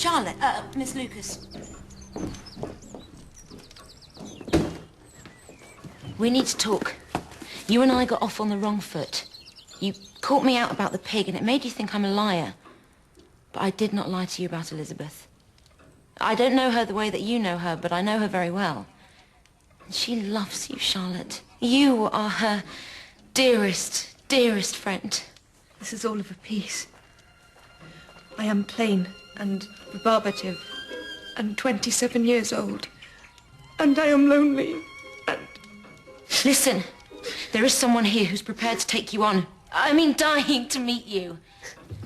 Charlotte, Miss Lucas. We need to talk. You and I got off on the wrong foot. You caught me out about the pig, and it made you think I'm a liar. But I did not lie to you about Elizabeth. I don't know her the way that you know her, but I know her very well. And she loves you, Charlotte. You are her dearest, dearest friend. This is all of a piece. I am plain and rebarbative and 27 years old. And I am lonely and... Listen, there is someone here who's prepared to take you on. I mean, dying to meet you.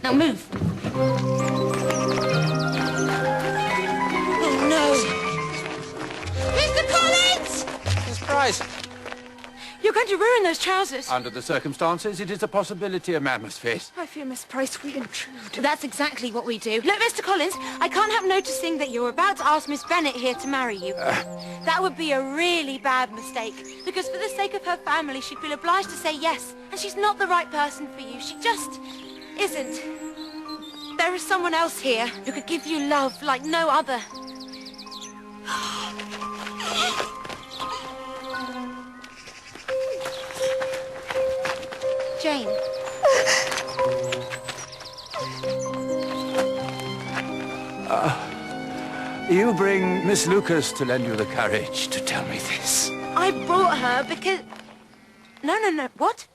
Now move. Oh, no. Mr. Collins! Miss Price. You're going to ruin those trousers. Under the circumstances, it is a possibility a man must face. I fear, Miss Price, we intrude. That's exactly what we do. Look, Mr. Collins, I can't help noticing that you're about to ask Miss Bennet here to marry you. That would be a really bad mistake, because for the sake of her family, she'd feel obliged to say yes, and she's not the right person for you. She just isn't. There is someone else here who could give you love like no other. Jane. You bring Miss Lucas to lend you the courage to tell me this. I brought her because... No. What?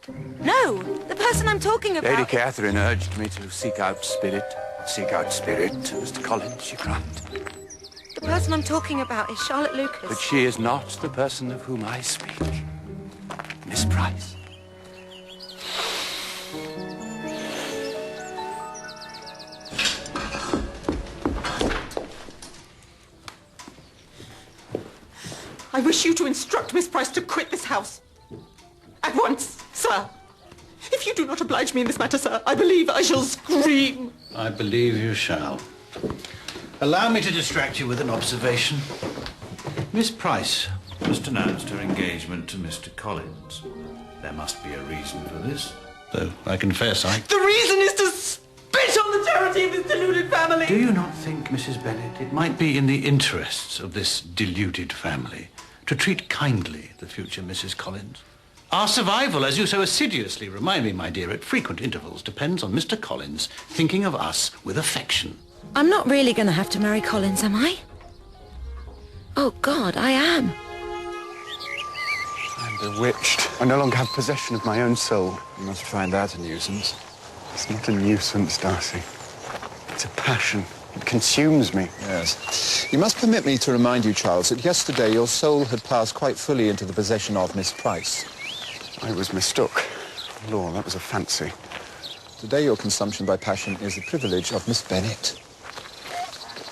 No, the person I'm talking about... Lady Catherine urged me to seek out spirit. Seek out spirit, Mr. Collins, she cried. The person I'm talking about is Charlotte Lucas. But she is not the person of whom I speak. Miss Price. I wish you to instruct Miss Price to quit this house. At once, sir. If you do not oblige me in this matter, sir, I believe I shall scream. I believe you shall. Allow me to distract you with an observation. Miss Price just announced her engagement to Mr. Collins. There must be a reason for this, though I confess The reason is to spit on the charity of this deluded family. Do you not think, Mrs. Bennet, it might be in the interests of this deluded family to treat kindly the future Mrs. Collins? Our survival, as you so assiduously remind me, my dear, at frequent intervals, depends on Mr. Collins thinking of us with affection. I'm not really going to have to marry Collins, am I? Oh, God, I am. I'm bewitched. I no longer have possession of my own soul. You must find that a nuisance. It's not a nuisance, Darcy. It's a passion. It consumes me. Yes. You must permit me to remind you, Charles, that yesterday your soul had passed quite fully into the possession of Miss Price. I was mistook. Lord, that was a fancy. Today your consumption by passion is the privilege of Miss Bennet.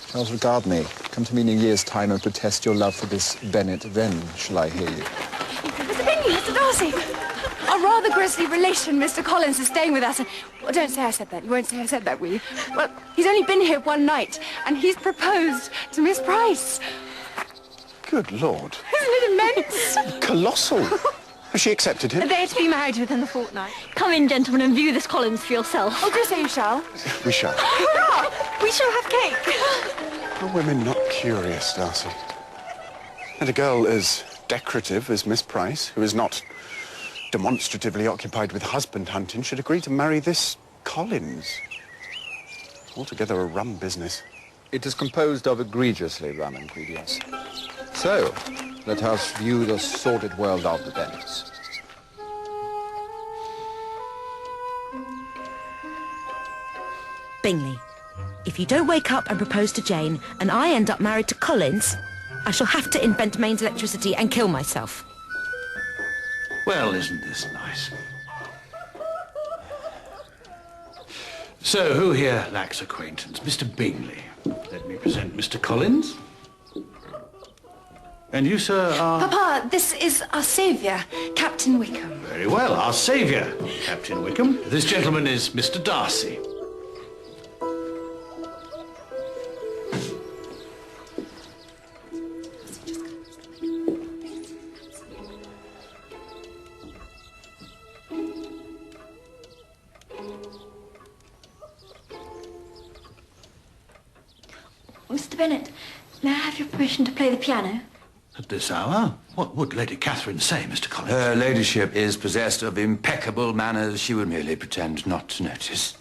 Charles, regard me. Come to me in a year's time and protest your love for this Bennet. Then shall I hear you. Mr. Bingley, Mr. Darcy. A rather grisly relation, Mr. Collins, is staying with us. And, well, don't say I said that. You won't say I said that, will you? Well, he's only been here one night, and he's proposed to Miss Price. Good Lord. Isn't it immense? Colossal. Has she accepted him? They're to be married within the fortnight. Come in, gentlemen, and view this Collins for yourself. Oh, do say you shall. We shall. Hurrah! We shall have cake. Are women not curious, Darcy? And a girl as decorative as Miss Price, who is not demonstratively occupied with husband hunting, should agree to marry this Collins. Altogether a rum business. It is composed of egregiously rum ingredients. So, let us view the sordid world of the Bennets. Bingley, if you don't wake up and propose to Jane, and I end up married to Collins, I shall have to invent mains electricity and kill myself. Well, isn't this nice? So, who here lacks acquaintance? Mr. Bingley. Let me present Mr. Collins. And you, sir, are... Papa, this is our saviour, Captain Wickham. Very well, our saviour, Captain Wickham. This gentleman is Mr. Darcy. Mr. Bennet, may I have your permission to play the piano? At this hour? What would Lady Catherine say, Mr. Collins? Her ladyship is possessed of impeccable manners. She would merely pretend not to notice.